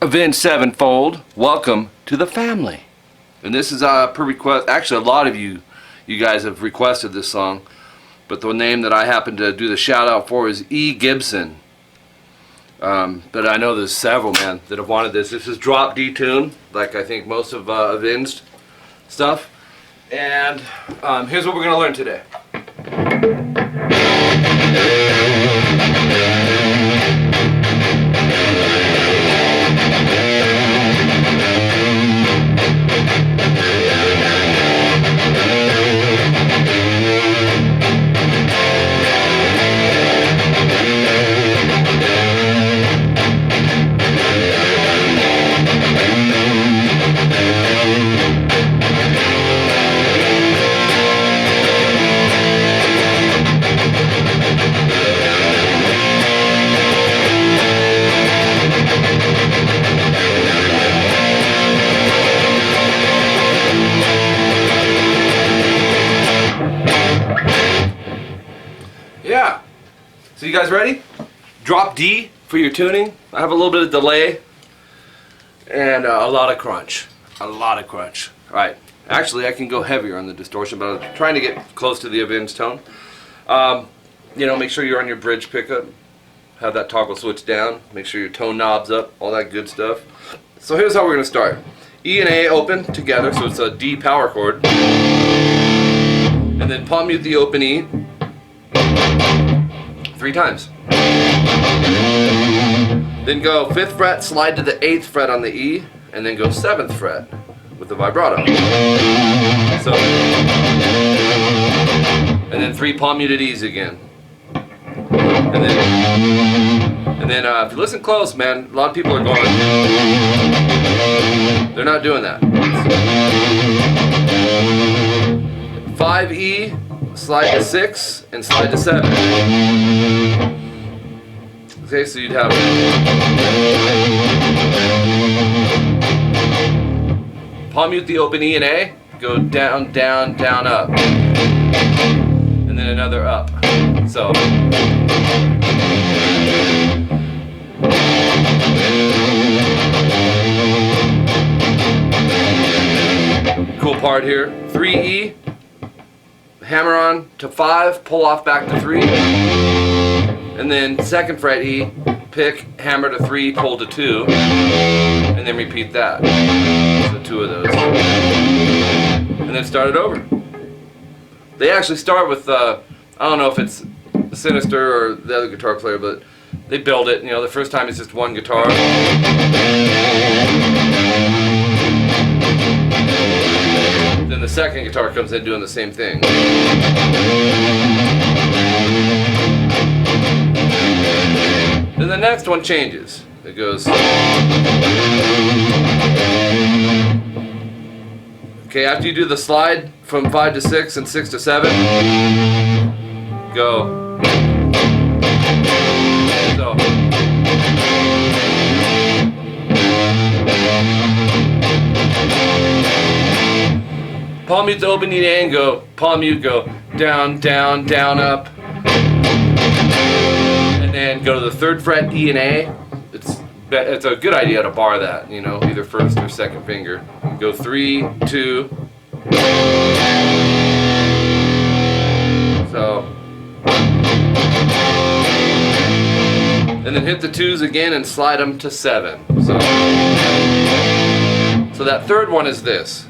Avenged Sevenfold, welcome to the family. And this is per request. Actually, a lot of you guys have requested this song, but the name that I happen to do the shout out for is 𝐒𝐏𝐻𝐿. But I know there's several, man, that have wanted this. This is drop D tune, like I think most of Avenged stuff. And here's what we're going to learn today. Yeah. So you guys ready? Drop D for your tuning. I have a little bit of delay and a lot of crunch. A lot of crunch. Alright. Actually, I can go heavier on the distortion, but I'm trying to get close to the Avenged tone. You know, make sure you're on your bridge pickup. Have that toggle switch down. Make sure your tone knob's up. All that good stuff. So here's how we're going to start. E and A open together, so it's a D power chord. And then palm mute the open E 3 times. Then go 5th fret, slide to the 8th fret on the E, and then go 7th fret with the vibrato. So, and then 3 palm muted E's again. And then if you listen close, man, a lot of people are going. They're not doing that. 5 E, slide to 6, and slide to 7. Okay, so you'd have palm mute the open E and A, go down, down, down, up, and then another up. So cool part here. 3 E, hammer on to 5, pull off back to 3, and then 2nd fret E, pick, hammer to 3, pull to 2, and then repeat that. So 2 of those. And then start it over. They actually start with, I don't know if it's Sinister or the other guitar player, but they build it. You know, the first time it's just one guitar. Then the second guitar comes in doing the same thing. Then the next one changes. It goes. Okay, after you do the slide from 5 to 6 and 6 to 7, go. So. Palm mute the open E and go. Palm mute, go down, down, down, up. And then go to the 3rd fret E and A. It's a good idea to bar that, you know, either 1st or 2nd finger. Go 3, 2. So. And then hit the 2s again and slide them to 7. So that 3rd one is this.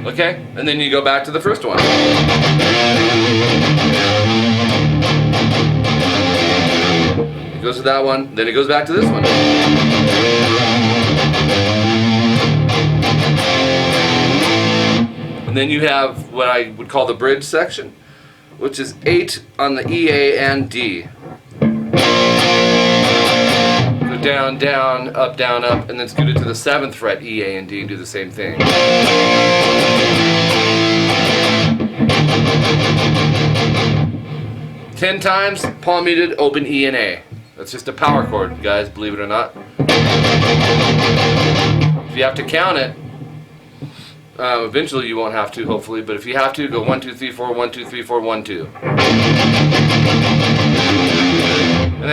Okay, and then you go back to the first one. It goes to that one, then it goes back to this one. And then you have what I would call the bridge section, which is 8 on the E, A, and D. Go down, down, up, and then scoot it to the 7th fret, E, A, and D, and do the same thing. Ten times, palm muted, open E and A. That's just a power chord, guys, believe it or not. If you have to count it, eventually you won't have to, hopefully, but if you have to, go 1, 2, 3, 4, 1, 2, 3, 4, 1, 2.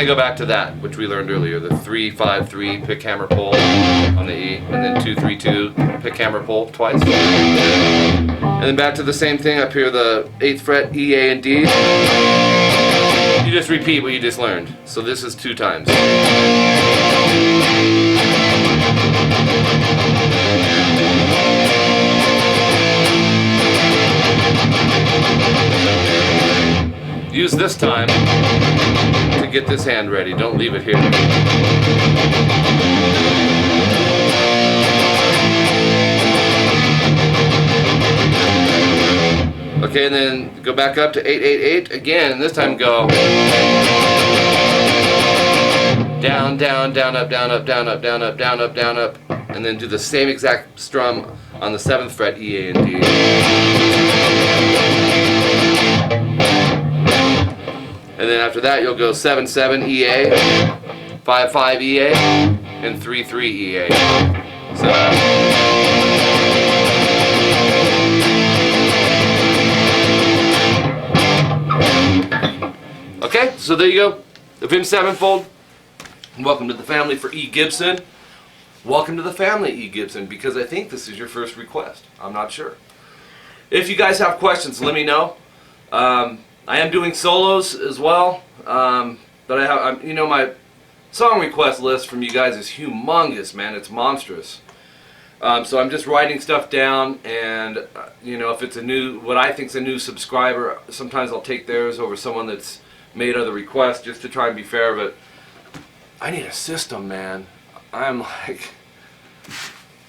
I go back to that, which we learned earlier, the 3-5-3 pick hammer pull on the E, and then 2-3-2 pick hammer pull twice. And then back to the same thing up here, the 8th fret, E, A, and D. You just repeat what you just learned. So this is 2 times. Use this time to get this hand ready. Don't leave it here. Okay, and then go back up to 8-8-8 again, and this time go down, down, down, up, down, up, down, up, down, up, down, up, down, up, and then do the same exact strum on the 7th fret, E, A, and D. And then after that, you'll go 7-7 EA, 5-5 EA, and 3-3 EA. So. Okay, so there you go. Avenged Sevenfold. Welcome to the family for E. Gibson. Welcome to the family, E. Gibson, because I think this is your first request. I'm not sure. If you guys have questions, let me know. I am doing solos as well, but I have, you know, my song request list from you guys is humongous, man. It's monstrous. So I'm just writing stuff down, and you know, if it's a new, what I think's a new subscriber, sometimes I'll take theirs over someone that's made other requests just to try and be fair. But I need a system, man. I'm like,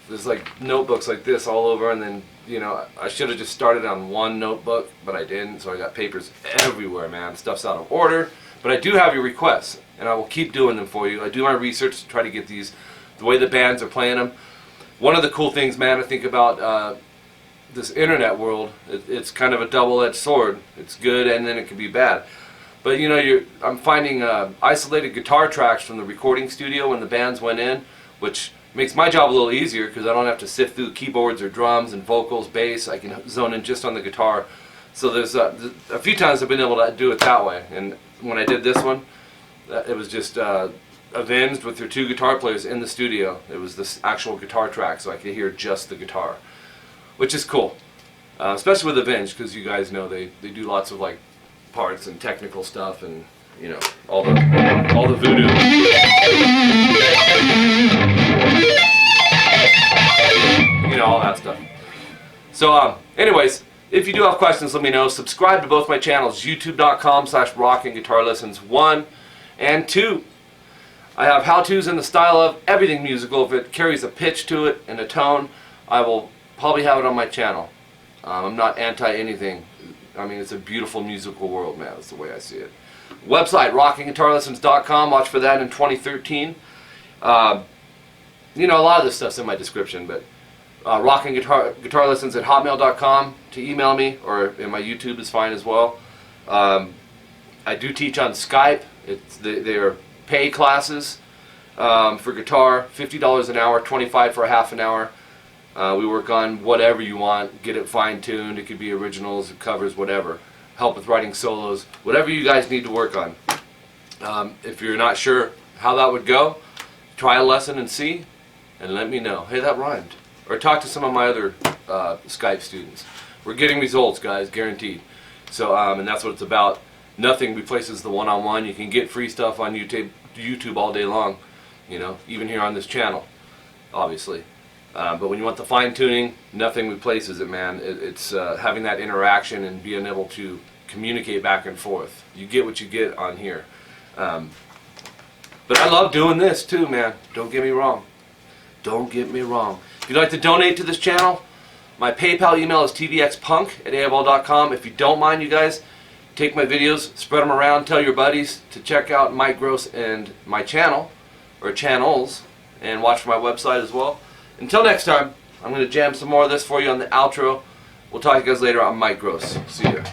there's like notebooks like this all over, and then, you know, I should have just started on one notebook, but I didn't, so I got papers everywhere, man. Stuff's out of order, but I do have your requests, and I will keep doing them for you. I do my research to try to get these the way the bands are playing them. One of the cool things, man, I think about this internet world, it's kind of a double-edged sword. It's good, and then it can be bad. But, you know, I'm finding isolated guitar tracks from the recording studio when the bands went in, which makes my job a little easier because I don't have to sift through keyboards or drums and vocals, bass. I can zone in just on the guitar. So there's a few times I've been able to do it that way. And when I did this one, it was just Avenged with their 2 guitar players in the studio. It was this actual guitar track, so I could hear just the guitar, which is cool. Especially with Avenged, because you guys know they do lots of like parts and technical stuff, and you know, all the voodoo. You know, all that stuff. So anyways, if you do have questions, let me know. Subscribe to both my channels, youtube.com/rockinguitarlessons1 and 2. I have how-tos in the style of everything musical. If it carries a pitch to it and a tone, I will probably have it on my channel. I'm not anti-anything. I mean, it's a beautiful musical world, man. That's the way I see it. Website, rockinguitarlessons.com. Watch for that in 2013. You know, a lot of this stuff's in my description, but rockinguitarlessons@hotmail.com to email me, or in my YouTube is fine as well. I do teach on Skype. They are pay classes for guitar, $50 an hour, $25 for a half an hour. We work on whatever you want, get it fine-tuned. It could be originals, covers, whatever. Help with writing solos, whatever you guys need to work on. If you're not sure how that would go, try a lesson and see, and let me know. Hey, that rhymed. Or talk to some of my other Skype students. We're getting results, guys, guaranteed. So, and that's what it's about. Nothing replaces the one-on-one. You can get free stuff on YouTube all day long, you know, even here on this channel, obviously. But when you want the fine-tuning, nothing replaces it, man. It's having that interaction and being able to communicate back and forth. You get what you get on here. But I love doing this too, man. Don't get me wrong. Don't get me wrong. If you'd like to donate to this channel, my PayPal email is tvxpunk@aol.com. If you don't mind, you guys, take my videos, spread them around, tell your buddies to check out Mike Gross and my channel, or channels, and watch my website as well. Until next time, I'm going to jam some more of this for you on the outro. We'll talk to you guys later. I'm Mike Gross. See ya.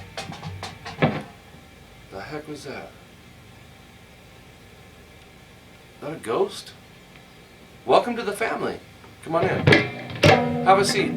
The heck was that? Is that a ghost? Welcome to the family. Come on in. Have a seat.